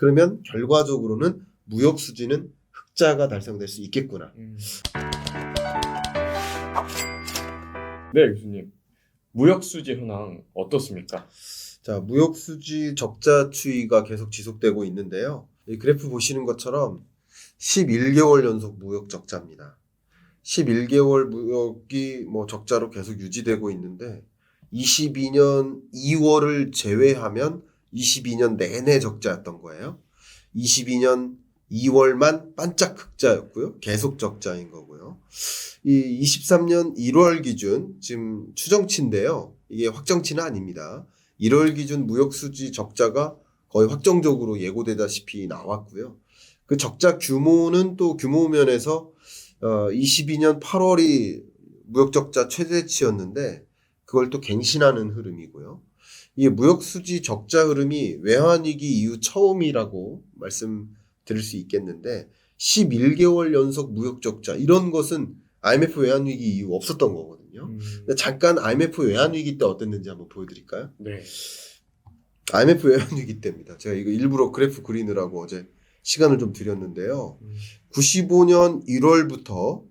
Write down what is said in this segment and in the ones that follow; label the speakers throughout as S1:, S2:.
S1: 그러면 결과적으로는 무역 수지는 흑자가 달성될 수 있겠구나.
S2: 네, 교수님. 무역 수지 현황 어떻습니까?
S1: 자, 무역 수지 적자 추이가 계속 지속되고 있는데요. 이 그래프 보시는 것처럼 11개월 연속 무역 적자입니다. 11개월 무역이 적자로 계속 유지되고 있는데 22년 2월을 제외하면 22년 내내 적자였던 거예요. 22년 2월만 반짝 흑자였고요. 계속 적자인 거고요. 이 23년 1월 기준 지금 추정치인데요. 이게 확정치는 아닙니다. 1월 기준 무역 수지 적자가 거의 확정적으로 예고되다시피 나왔고요. 그 적자 규모는 또 규모 면에서 22년 8월이 무역 적자 최대치였는데 그걸 또 갱신하는 흐름이고요. 이 무역 수지 적자 흐름이 외환위기 이후 처음이라고 말씀드릴 수 있겠는데 11개월 연속 무역 적자 이런 것은 IMF 외환위기 이후 없었던 거거든요. 근데 잠깐 IMF 외환위기 때 어땠는지 한번 보여드릴까요?
S2: 네.
S1: IMF 외환위기 때입니다. 제가 이거 일부러 그래프 그리느라고 어제 시간을 좀 들였는데요. 95년 1월부터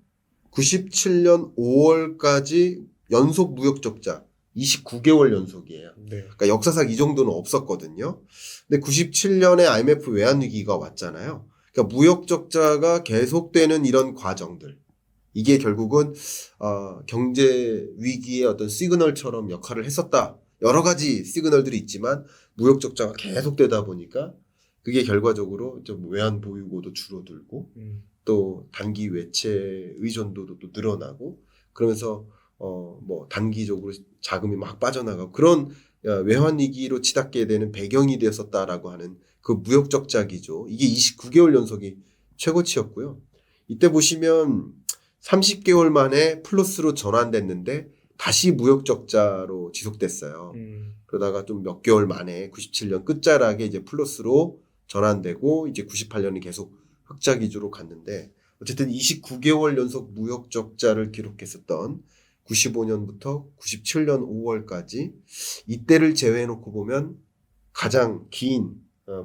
S1: 97년 5월까지 연속 무역 적자 29개월 연속이에요.
S2: 네.
S1: 그러니까 역사상 이 정도는 없었거든요. 근데 97년에 IMF 외환위기가 왔잖아요. 그러니까 무역 적자가 계속되는 이런 과정들. 이게 결국은 경제 위기의 어떤 시그널처럼 역할을 했었다. 여러 가지 시그널들이 있지만 무역 적자가 계속되다 보니까 그게 결과적으로 좀 외환 보유고도 줄어들고 또 단기 외채 의존도도 또 늘어나고 그러면서 단기적으로 자금이 막 빠져나가고 그런 외환 위기로 치닫게 되는 배경이 되었었다라고 하는 그 무역 적자 기조. 이게 29개월 연속이 최고치였고요. 이때 보시면 30개월 만에 플러스로 전환됐는데 다시 무역 적자로 지속됐어요. 그러다가 좀 몇 개월 만에 97년 끝자락에 이제 플러스로 전환되고 이제 98년이 계속 흑자 기조로 갔는데 어쨌든 29개월 연속 무역 적자를 기록했었던 95년부터 97년 5월까지 이때를 제외해놓고 보면 가장 긴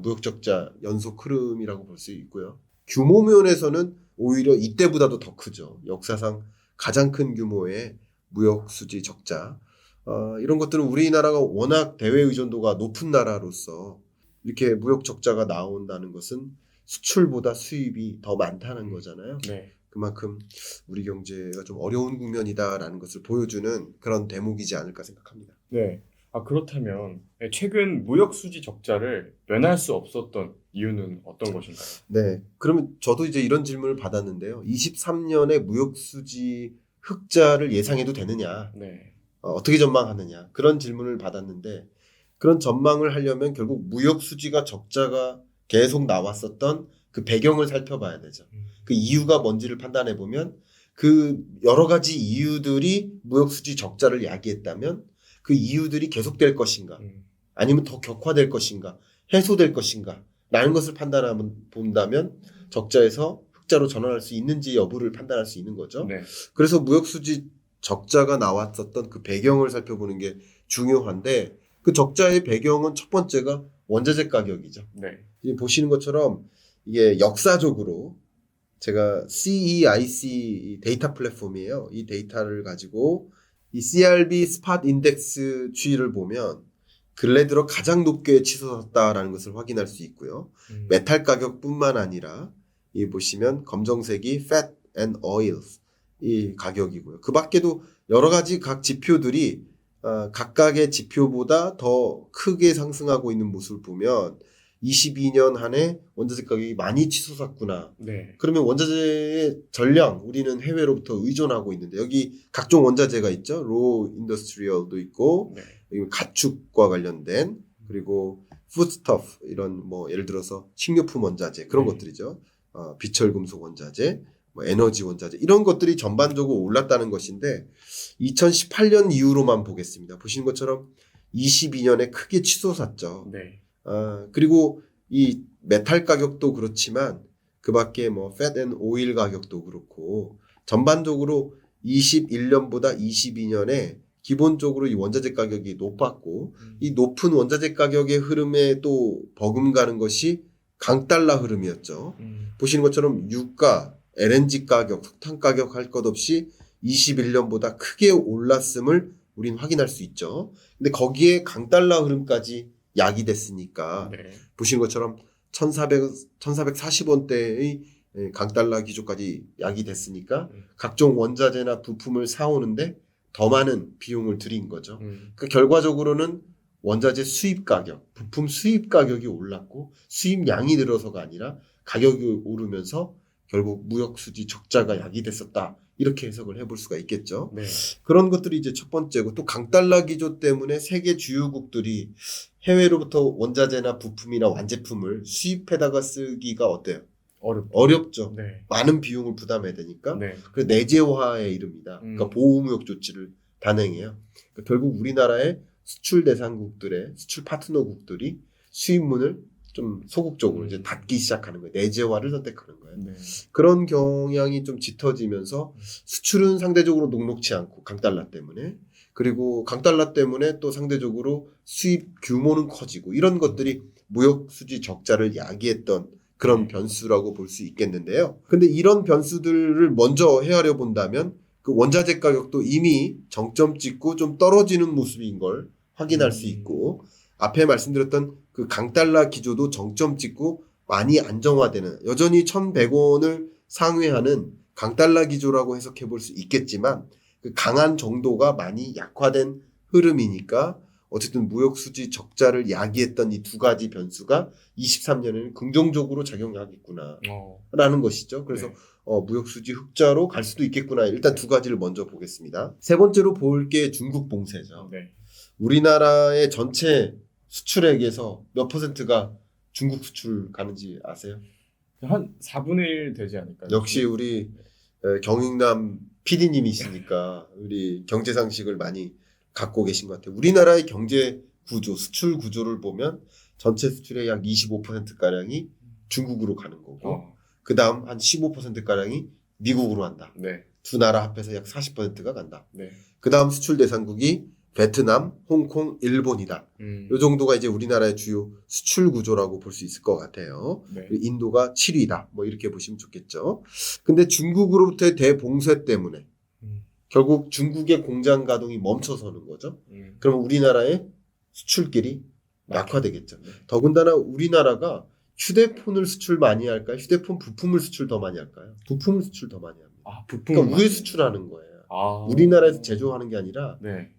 S1: 무역 적자 연속 흐름이라고 볼 수 있고요. 규모 면에서는 오히려 이때보다도 더 크죠. 역사상 가장 큰 규모의 무역 수지 적자. 이런 것들은 우리나라가 워낙 대외 의존도가 높은 나라로서 이렇게 무역 적자가 나온다는 것은 수출보다 수입이 더 많다는 거잖아요.
S2: 네.
S1: 그만큼 우리 경제가 좀 어려운 국면이다라는 것을 보여주는 그런 대목이지 않을까 생각합니다.
S2: 네. 그렇다면 최근 무역 수지 적자를 면할 수 없었던 이유는 어떤 것인가요?
S1: 네. 그러면 저도 이제 이런 질문을 받았는데요. 23년에 무역 수지 흑자를 예상해도 되느냐?
S2: 네.
S1: 어떻게 전망하느냐? 그런 질문을 받았는데 그런 전망을 하려면 결국 무역 수지가 적자가 계속 나왔었던 그 배경을 살펴봐야 되죠. 그 이유가 뭔지를 판단해 보면 그 여러 가지 이유들이 무역 수지 적자를 야기했다면 그 이유들이 계속될 것인가 아니면 더 격화될 것인가 해소될 것인가 라는 것을 본다면 적자에서 흑자로 전환할 수 있는지 여부를 판단할 수 있는 거죠.
S2: 네.
S1: 그래서 무역 수지 적자가 나왔었던 그 배경을 살펴보는 게 중요한데 그 적자의 배경은 첫 번째가 원자재 가격이죠.
S2: 네.
S1: 보시는 것처럼 이게 역사적으로 제가 CEIC 데이터 플랫폼이에요. 이 데이터를 가지고 이 CRB 스팟 인덱스 추이를 보면 근래 들어 가장 높게 치솟았다라는 것을 확인할 수 있고요. 메탈 가격뿐만 아니라 이 보시면 검정색이 Fat and Oils 이 가격이고요. 그 밖에도 여러 가지 각 지표들이 각각의 지표보다 더 크게 상승하고 있는 모습을 보면 22년 한 해 원자재 가격이 많이 치솟았구나.
S2: 네.
S1: 그러면 원자재의 전량 우리는 해외로부터 의존하고 있는데 여기 각종 원자재가 있죠. 로 인더스트리얼도 있고
S2: 네.
S1: 가축과 관련된 그리고 푸드스터프 이런 예를 들어서 식료품 원자재 그런 것들이죠. 비철금속 원자재, 에너지 원자재 이런 것들이 전반적으로 올랐다는 것인데 2018년 이후로만 보겠습니다. 보시는 것처럼 22년에 크게 치솟았죠.
S2: 네.
S1: 그리고 이 메탈 가격도 그렇지만 그 밖에 팻 앤 오일 가격도 그렇고 전반적으로 21년보다 22년에 기본적으로 이 원자재 가격이 높았고 이 높은 원자재 가격의 흐름에 또 버금가는 것이 강달러 흐름이었죠. 보시는 것처럼 유가, LNG 가격, 석탄 가격 할 것 없이 21년보다 크게 올랐음을 우린 확인할 수 있죠. 근데 거기에 강달러 흐름까지 야기됐으니까
S2: 네.
S1: 보시는 것처럼 1440원대의 강달러 기조까지 야기됐으니까 각종 원자재나 부품을 사오는데 더 많은 비용을 들인 거죠. 그 결과적으로는 원자재 수입 가격, 부품 수입 가격이 올랐고 수입량이 늘어서가 아니라 가격이 오르면서 결국 무역 수지 적자가 야기됐었다. 이렇게 해석을 해볼 수가 있겠죠.
S2: 네.
S1: 그런 것들이 이제 첫 번째고 또 강달러 기조 때문에 세계 주요국들이 해외로부터 원자재나 부품이나 완제품을 수입해다가 쓰기가 어때요? 어렵죠.
S2: 네.
S1: 많은 비용을 부담해야 되니까.
S2: 네.
S1: 그 내재화에 이릅니다. 그러니까 보호무역 조치를 단행해요. 그러니까 결국 우리나라의 수출 대상국들의 수출 파트너국들이 수입문을 좀 소극적으로 이제 닫기 시작하는 거예요. 내재화를 선택하는 거예요.
S2: 네.
S1: 그런 경향이 좀 짙어지면서 수출은 상대적으로 녹록치 않고 강달러 때문에 그리고 강달러 때문에 또 상대적으로 수입 규모는 커지고 이런 것들이 무역 수지 적자를 야기했던 그런 변수라고 볼 수 있겠는데요. 근데 이런 변수들을 먼저 헤아려 본다면 그 원자재 가격도 이미 정점 찍고 좀 떨어지는 모습인 걸 확인할 수 있고 앞에 말씀드렸던 그 강달러 기조도 정점 찍고 많이 안정화되는 여전히 1,100원을 상회하는 강달러 기조라고 해석해 볼 수 있겠지만 그 강한 정도가 많이 약화된 흐름이니까 어쨌든 무역 수지 적자를 야기했던 이 두 가지 변수가 23년에는 긍정적으로 작용하겠구나라는 것이죠. 그래서
S2: 네.
S1: 무역 수지 흑자로 갈 수도 있겠구나. 일단 두 가지를 먼저 보겠습니다. 세 번째로 볼 게 중국 봉쇄죠.
S2: 네.
S1: 우리나라의 전체 수출액에서 몇 퍼센트가 중국 수출 가는지 아세요?
S2: 한 4분의 1 되지 않을까요?
S1: 역시 우리 경익남 PD님이시니까 우리 경제 상식을 많이 갖고 계신 것 같아요. 우리나라의 경제 구조, 수출 구조를 보면 전체 수출의 약 25%가량이 중국으로 가는 거고 그 다음 한 15%가량이 미국으로 간다.
S2: 네.
S1: 두 나라 합해서 약 40%가 간다.
S2: 네.
S1: 그 다음 수출 대상국이 베트남, 홍콩, 일본이다. 이 정도가 이제 우리나라의 주요 수출 구조라고 볼 수 있을 것 같아요.
S2: 네.
S1: 인도가 7위다. 뭐 이렇게 보시면 좋겠죠. 근데 중국으로부터의 대봉쇄 때문에 결국 중국의 공장 가동이 멈춰서는 거죠. 그러면 우리나라의 수출길이 약화되겠죠.
S2: 네.
S1: 더군다나 우리나라가 휴대폰을 수출 많이 할까요? 휴대폰 부품을 수출 더 많이 할까요? 부품을 수출 더 많이 합니다.
S2: 아, 부품.
S1: 그러니까 우회 수출하는 거예요.
S2: 아.
S1: 우리나라에서 제조하는 게 아니라
S2: 네.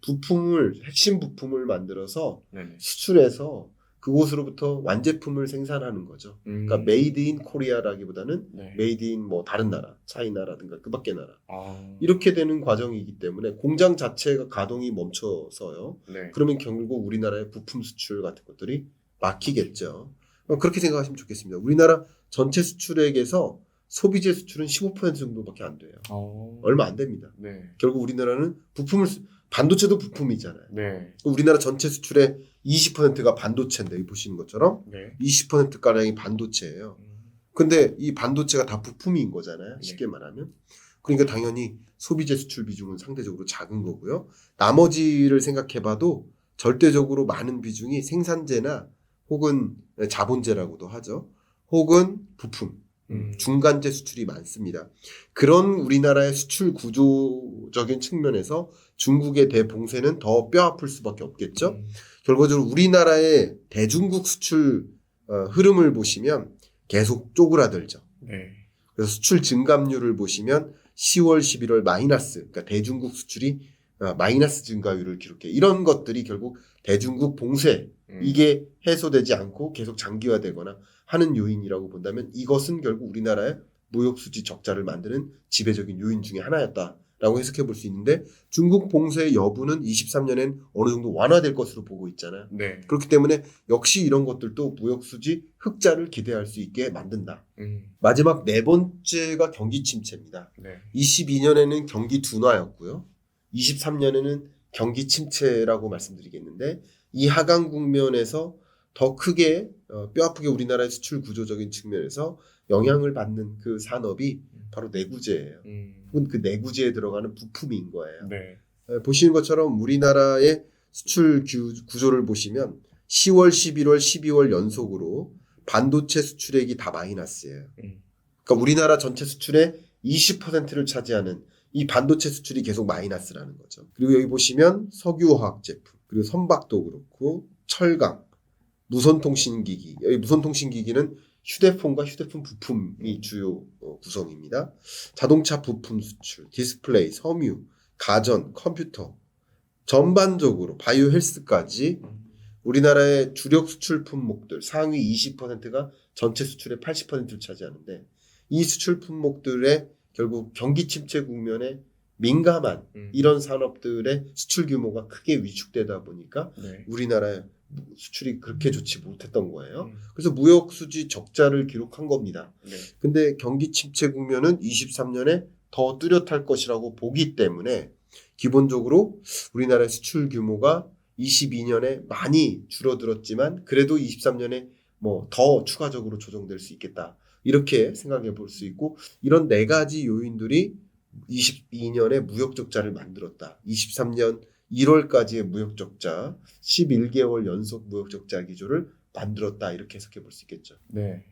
S1: 핵심 부품을 만들어서
S2: 네네.
S1: 수출해서 그곳으로부터 완제품을 생산하는 거죠. 그러니까 메이드 인 코리아라기보다는
S2: 네.
S1: 메이드 인 뭐 다른 나라, 차이나라든가 그 밖의 나라.
S2: 아.
S1: 이렇게 되는 과정이기 때문에 공장 자체가 가동이 멈춰서요.
S2: 네.
S1: 그러면 결국 우리나라의 부품 수출 같은 것들이 막히겠죠. 그렇게 생각하시면 좋겠습니다. 우리나라 전체 수출액에서 소비재 수출은 15% 정도밖에 안 돼요. 얼마 안 됩니다.
S2: 네.
S1: 결국 우리나라는 반도체도 부품이잖아요.
S2: 네.
S1: 우리나라 전체 수출의 20%가 반도체인데 여기 보시는 것처럼
S2: 네.
S1: 20%가량이 반도체예요. 근데 이 반도체가 다 부품인 거잖아요. 쉽게 말하면. 그러니까 당연히 소비재 수출 비중은 상대적으로 작은 거고요. 나머지를 생각해봐도 절대적으로 많은 비중이 생산재나 혹은 자본재라고도 하죠. 혹은 부품. 중간재 수출이 많습니다. 그런 우리나라의 수출 구조적인 측면에서 중국의 대봉쇄는 더 뼈아플 수밖에 없겠죠. 결과적으로 우리나라의 대중국 수출 흐름을 보시면 계속 쪼그라들죠.
S2: 네.
S1: 그래서 수출 증감률을 보시면 10월, 11월 마이너스, 그러니까 대중국 수출이 마이너스 증가율을 기록해. 이런 것들이 결국 대중국 봉쇄, 이게 해소되지 않고 계속 장기화되거나 하는 요인이라고 본다면 이것은 결국 우리나라의 무역 수지 적자를 만드는 지배적인 요인 중에 하나였다라고 해석해 볼 수 있는데 중국 봉쇄의 여부는 23년엔 어느 정도 완화될 것으로 보고 있잖아요.
S2: 네.
S1: 그렇기 때문에 역시 이런 것들도 무역 수지 흑자를 기대할 수 있게 만든다. 마지막 네 번째가 경기 침체입니다.
S2: 네.
S1: 22년에는 경기 둔화였고요. 23년에는 경기 침체라고 말씀드리겠는데 이 하강 국면에서 더 크게 뼈아프게 우리나라의 수출 구조적인 측면에서 영향을 받는 그 산업이 바로 내구재예요. 혹은 그 내구재에 들어가는 부품인 거예요.
S2: 네.
S1: 보시는 것처럼 우리나라의 수출 구조를 보시면 10월, 11월, 12월 연속으로 반도체 수출액이 다 마이너스예요. 그러니까 우리나라 전체 수출의 20%를 차지하는 이 반도체 수출이 계속 마이너스라는 거죠. 그리고 여기 보시면 석유화학 제품, 그리고 선박도 그렇고 철강, 무선통신기기. 여기 무선통신기기는 휴대폰과 휴대폰 부품이 주요 구성입니다. 자동차 부품 수출, 디스플레이, 섬유, 가전, 컴퓨터 전반적으로 바이오 헬스까지 우리나라의 주력 수출 품목들 상위 20%가 전체 수출의 80%를 차지하는데 이 수출 품목들의 결국 경기 침체 국면에 민감한 이런 산업들의 수출 규모가 크게 위축되다 보니까
S2: 네.
S1: 우리나라의 수출이 그렇게 좋지 못했던 거예요. 그래서 무역 수지 적자를 기록한 겁니다.
S2: 네.
S1: 근데 경기 침체 국면은 23년에 더 뚜렷할 것이라고 보기 때문에 기본적으로 우리나라의 수출 규모가 22년에 많이 줄어들었지만 그래도 23년에 뭐 더 추가적으로 조정될 수 있겠다. 이렇게 생각해 볼 수 있고 이런 네 가지 요인들이 22년에 무역 적자를 만들었다. 23년 1월까지의 무역 적자, 11개월 연속 무역 적자 기조를 만들었다. 이렇게 해석해 볼 수 있겠죠.
S2: 네.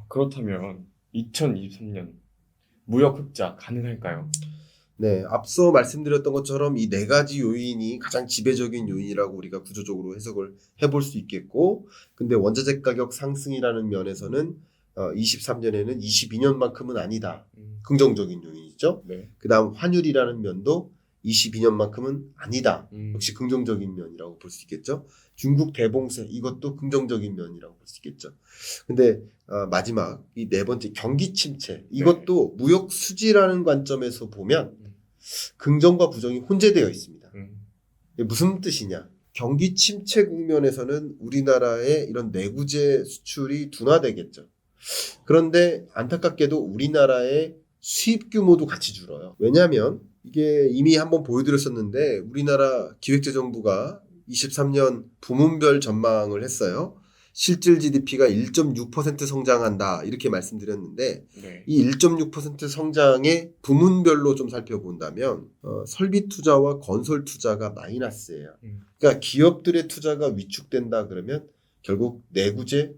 S2: 그렇다면 2023년 무역 흑자 가능할까요?
S1: 네, 앞서 말씀드렸던 것처럼 이 네 가지 요인이 가장 지배적인 요인이라고 우리가 구조적으로 해석을 해볼 수 있겠고, 근데 원자재 가격 상승이라는 면에서는 23년에는 22년만큼은 아니다. 긍정적인 요인이죠.
S2: 네.
S1: 그 다음 환율이라는 면도 22년만큼은 아니다. 역시 긍정적인 면이라고 볼 수 있겠죠. 중국 대봉쇄 이것도 긍정적인 면이라고 볼 수 있겠죠. 근데 마지막 이 네 번째 경기 침체 이것도 무역 수지라는 관점에서 보면 긍정과 부정이 혼재되어 있습니다. 이게 무슨 뜻이냐? 경기 침체 국면에서는 우리나라의 이런 내구재 수출이 둔화되겠죠. 그런데 안타깝게도 우리나라의 수입 규모도 같이 줄어요. 왜냐하면 이게 이미 한번 보여드렸었는데 우리나라 기획재정부가 23년 부문별 전망을 했어요. 실질 GDP가 1.6% 성장한다 이렇게 말씀드렸는데
S2: 네.
S1: 이 1.6% 성장의 부문별로 좀 살펴본다면 설비 투자와 건설 투자가 마이너스예요. 그러니까 기업들의 투자가 위축된다 그러면 결국 내구재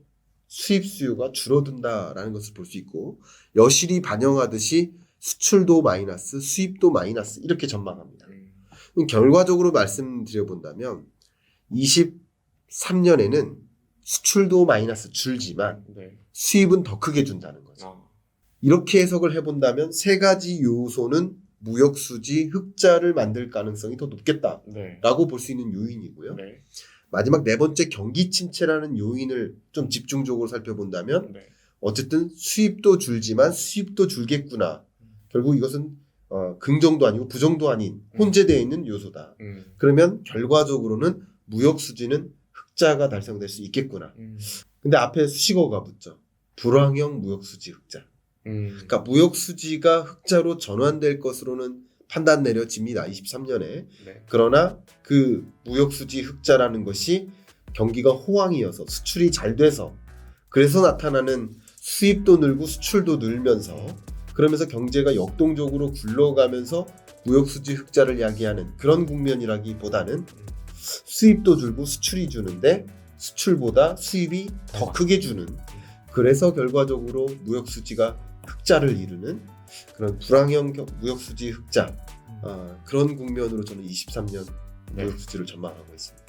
S1: 수입 수요가 줄어든다라는 것을 볼 수 있고 여실히 반영하듯이 수출도 마이너스, 수입도 마이너스 이렇게 전망합니다. 결과적으로 말씀드려본다면 23년에는 수출도 마이너스 줄지만
S2: 네.
S1: 수입은 더 크게 준다는 거죠. 이렇게 해석을 해본다면 세 가지 요소는 무역 수지 흑자를 만들 가능성이 더 높겠다라고
S2: 네.
S1: 볼 수 있는 요인이고요.
S2: 네.
S1: 마지막 네 번째 경기 침체라는 요인을 좀 집중적으로 살펴본다면
S2: 네.
S1: 어쨌든 수입도 줄지만 수입도 줄겠구나. 결국 이것은 긍정도 아니고 부정도 아닌 혼재되어 있는 요소다. 그러면 결과적으로는 무역 수지는 흑자가 달성될 수 있겠구나. 근데 앞에 수식어가 붙죠. 불황형 무역 수지 흑자. 그러니까 무역 수지가 흑자로 전환될 것으로는 판단 내려집니다. 23년에.
S2: 네.
S1: 그러나 그 무역 수지 흑자라는 것이 경기가 호황이어서 수출이 잘 돼서 그래서 나타나는 수입도 늘고 수출도 늘면서 그러면서 경제가 역동적으로 굴러가면서 무역 수지 흑자를 야기하는 그런 국면이라기보다는 수입도 줄고 수출이 주는데 수출보다 수입이 더 크게 주는 그래서 결과적으로 무역 수지가 흑자를 이루는 그런 불황형 무역 수지 흑자 그런 국면으로 저는 23년
S2: 네.
S1: 무역 수지를 전망하고 있습니다.